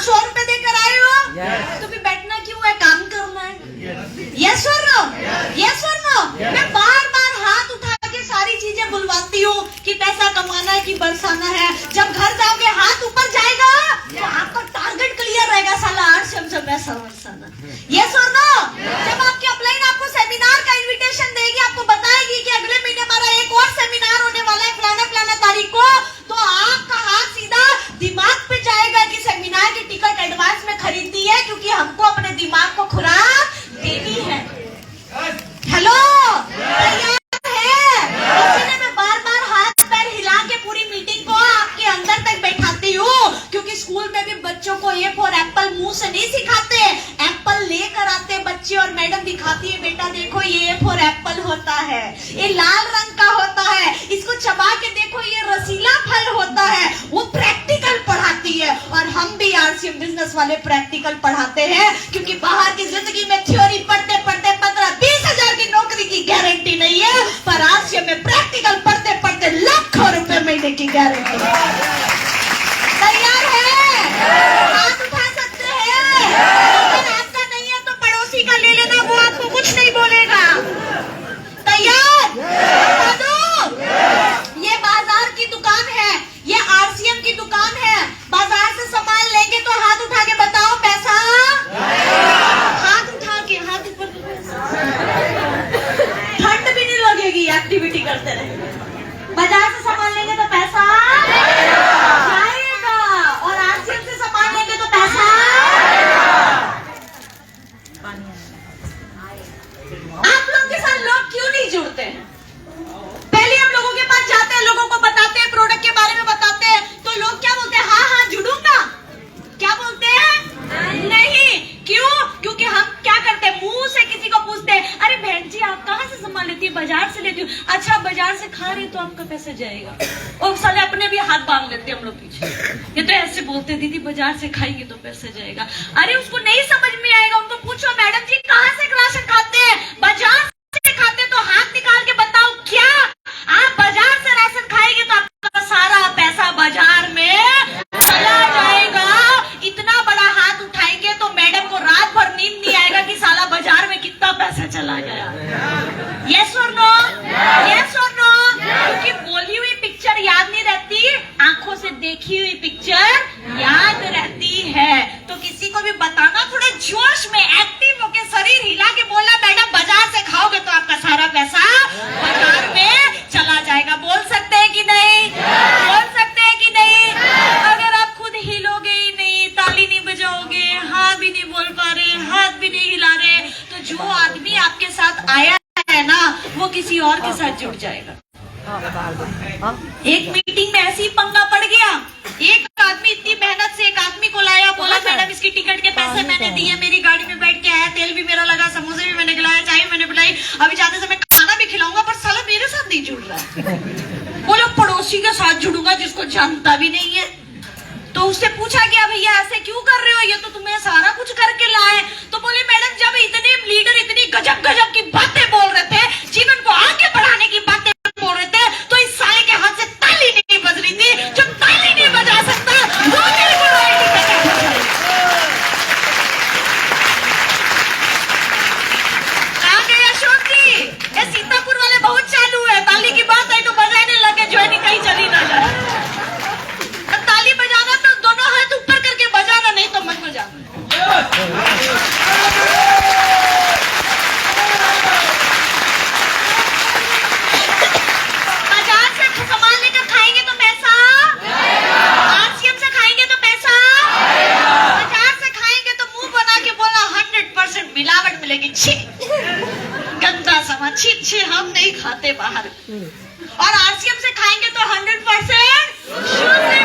100 रुपए देकर आए हो तो फिर बैठना क्यों है, काम करना है। यस और नो, यस और नो। मैं बार बार हाथ उठा के सारी चीजें बुलवाती हूँ कि पैसा कमाना है कि बरसाना है। जब घर जाओगे हाथ ऊपर जाएगा तो आपका टारगेट क्लियर रहेगा, साला आरसीएम से पैसा बरसाना। यस और नो। जब आपकी अपलाइन आपको सेमिनार का इन्विटेशन देगी, आपको बताएगी कि अगले महीने हमारा एक और सेमिनार होने वाला है फलाना तारीख को, तो आपका हाथ सीधा दिमाग पे जाएगा कि सेमिनार की टिकट एडवांस में खरीदनी है, क्योंकि हमको अपने दिमाग को खुराक देनी है। हेलो, तैयार है? इसलिए मैं बार बार हाथ पैर हिला के पूरी मीटिंग को आपके अंदर तक बैठाती हूँ, क्योंकि स्कूल में भी बच्चों को ए फॉर एप्पल मुंह से नहीं सिखाते, एप्पल लेकर आते बच्चे और मैडम दिखाती है, बेटा देखो ये ए फॉर एप्पल होता है, ये लाल रंग का होता है, इसको चबा के देखो ये रसीला फल होता है। वो प्रैक्टिकल पढ़ाती है, और हम भी आरसीएम बिजनेस वाले प्रैक्टिकल पढ़ाते हैं, क्योंकि बाहर की जिंदगी में थ्योरी पढ़ते पढ़ते 15-20 हजार की नौकरी की गारंटी नहीं है, पर आरसीएम में प्रैक्टिकल पढ़ते पढ़ते लाखों रुपए महीने की गारंटी है। तैयार है? हाथ उठा सकते हैं। अगर आपका नहीं है तो पड़ोसी का ले लेना, वो आपको कुछ नहीं बोलेगा। तैयार? बता दो, ये बाजार की दुकान है, ये आरसीएम की दुकान है। बाजार से सामान लेंगे तो हाथ उठा के बताओ पैसा, हाथ उठा के, हाथ ऊपर, ठंड भी नहीं लगेगी एक्टिविटी करते रहे। बाजार से सामान लेंगे तो पैसा जाएगा, और आरसीएम से सामान लेंगे तो पैसा आप लोग के साथ लोग क्यों नहीं जुड़ते हैं? पहले हम लोगों के पास जाते हैं, लोगों को बताते हैं, प्रोडक्ट के बारे में बताते हैं, तो लोग क्या बोलते हैं? हाँ जुड़ूंगा। क्या बोलते हैं? नहीं। क्यों? क्योंकि हम क्या करते हैं, मुंह से किसी को पूछते हैं, अरे बहन जी आप कहाँ से सामान लेती है? बाजार से लेती हूँ। अच्छा बाजार से खा रही तो आपका पैसा जाएगा। और साले अपने भी हाथ बांध लेते हैं हम लोग पीछे। ये तो ऐसे बोलते, दीदी बाजार से खाएंगे तो पैसा जाएगा। अरे उसको नहीं समझ में आएगा, उनको पूछो मैडम जी कहाँ से राशन खाते हैं? बाजार से खाते, तो हाथ निकाल के बताओ क्या आप बाजार से राशन खाएंगे तो आपका सारा पैसा बाजार में चला जाएगा। इतना बड़ा हाथ उठाएंगे तो मैडम को रात भर नींद नहीं आएगा कि साला बाजार में कितना पैसा चला गया। यस और नो, यस और नो। क्योंकि बोली हुई पिक्चर याद नहीं रहती, आंखों से देखी हुई पिक्चर याद रहती है। तो किसी को भी बताना, थोड़े जोश में एक्टिव होके शरीर हिला के बोलना, मैडम बाजार से खाओगे तो आपका सारा पैसा बाजार में चला जाएगा। बोल सकते हैं कि नहीं? बोल सकते हैं कि नहीं? अगर आप खुद हिलोगे ही नहीं, ताली नहीं बजाओगे, हाँ भी नहीं बोल पा रहे, हाथ भी नहीं हिला रहे, तो जो आदमी आपके साथ आया है ना, वो किसी और के साथ जुड़ जाएगा। एक मीटिंग में ऐसी पंगा पड़ गया, एक आदमी इतनी मेहनत से एक आदमी को लाया, बोला मैडम इसकी टिकट के पैसे मैंने दिए, मेरी गाड़ी में बैठ के आया, तेल भी मेरा लगा, समोसे भी मैंने खिलाया, चाय मैंने पिलाई, अभी जाते समय खाना भी खिलाऊंगा, पर साला मेरे साथ नहीं जुड़ रहा। बोलो पड़ोसी के साथ जुड़ूंगा जिसको जानता भी नहीं है। तो उससे पूछा गया भैया ऐसे क्यों कर रहे हो, ये तो तुम्हें सारा कुछ करके लाए। तो बोले मैडम जब इतने लीडर इतनी गजब गजब की बातें बोल रहे थे, जीवन को आगे बढ़ाने की बातें बोल रहे थे, तो इस साले के हाथ से ताली नहीं बज रही थी। जो ताली नहीं बजा सकता वो मेरी बुराई कहाँ गए अशोक जी? ये सीतापुर वाले बहुत चालू है, ताली की बात आई तो बजाने लगे, जो है कहीं चली ना जाए। ताली बजाना तो दोनों हाथ ऊपर करके बजाना, नहीं तो मत बजाना। बाजार से सामान लेकर खाएंगे तो पैसा, आरसीएम से खाएंगे तो पैसा, बाजार से खाएंगे तो मुंह बना के बोला 100% मिलावट मिलेगी, छी गंदा सामान, छी छी हम नहीं खाते बाहर। और आरसीएम से खाएंगे तो 100% शुद्ध